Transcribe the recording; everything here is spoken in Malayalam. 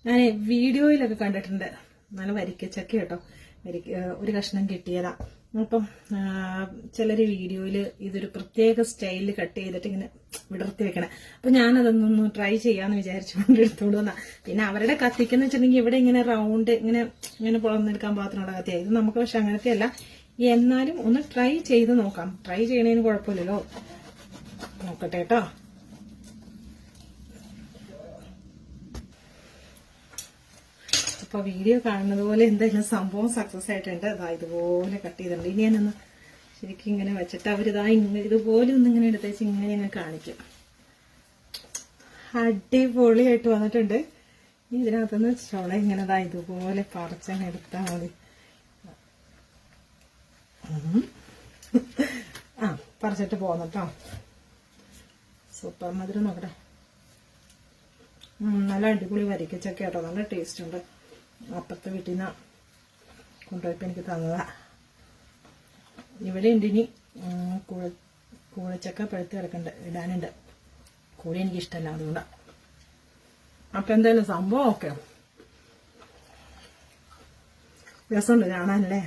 ഞാൻ വീഡിയോയിലൊക്കെ കണ്ടിട്ടുണ്ട്. നല്ല വരിക്കച്ചക്ക കേട്ടോ, ഒരു കഷ്ണം കിട്ടിയതാ. അപ്പം ചിലര് വീഡിയോയില് ഇതൊരു പ്രത്യേക സ്റ്റൈലിൽ കട്ട് ചെയ്തിട്ട് ഇങ്ങനെ വിടർത്തി വെക്കണം. അപ്പൊ ഞാനതൊന്നൊന്ന് ട്രൈ ചെയ്യാന്ന് വിചാരിച്ചുകൊണ്ട് എടുത്തോണ്ട് വന്നാ. പിന്നെ അവരുടെ കത്തിക്കെന്ന് വെച്ചിട്ടുണ്ടെങ്കിൽ ഇവിടെ ഇങ്ങനെ റൗണ്ട് ഇങ്ങനെ പുളർന്നെടുക്കാൻ പാകത്തിനുള്ള കത്തിയായി. ഇത് നമുക്ക് പക്ഷെ അങ്ങനത്തെ അല്ല. എന്നാലും ഒന്ന് ട്രൈ ചെയ്ത് നോക്കാം. ട്രൈ ചെയ്യണതിന് കുഴപ്പമില്ലല്ലോ. നോക്കട്ടെ കേട്ടോ. അപ്പൊ വീഡിയോ കാണുന്നത് പോലെ എന്തായാലും സംഭവം സക്സസ് ആയിട്ടുണ്ട്. അതാ ഇതുപോലെ കട്ട് ചെയ്തിട്ടുണ്ട്. ഇനി ഞാനൊന്ന് ശരിക്കും ഇങ്ങനെ വെച്ചിട്ട് അവരിതാ ഇതുപോലെ ഒന്നിങ്ങനെ എടുത്തേച്ച് ഇങ്ങനെ ഞാൻ കാണിക്കും. അടിപൊളിയായിട്ട് വന്നിട്ടുണ്ട്. ഇനി ഇതിനകത്തുനിന്ന് ചുള ഇങ്ങനെ ഇതാ ഇതുപോലെ പറിച്ചങ്ങ് എടുത്താൽ മതി. പറിച്ചിട്ട് പോന്നട്ടോ. സൂപ്പർ. മധുരം നോക്കട്ടെ. നല്ല അടിപൊളി വരിക്കച്ചക്ക കേട്ടോ, നല്ല ടേസ്റ്റ് ഉണ്ട്. അപ്പുറത്തെ വീട്ടിൽ നിന്ന് കൊണ്ടുപോയപ്പോൾ എനിക്ക് തന്നതാ. ഇവിടെ ഉണ്ട് ഇനി കൂഴച്ചക്ക പഴുത്ത് കിടക്കുന്നുണ്ട്, ഇടാനുണ്ട്. കൂടി എനിക്കിഷ്ടമല്ല, അതുകൊണ്ടാണ്. അപ്പം എന്തായാലും സംഭവം ഓക്കെ, രസമുണ്ട് കാണാനല്ലേ.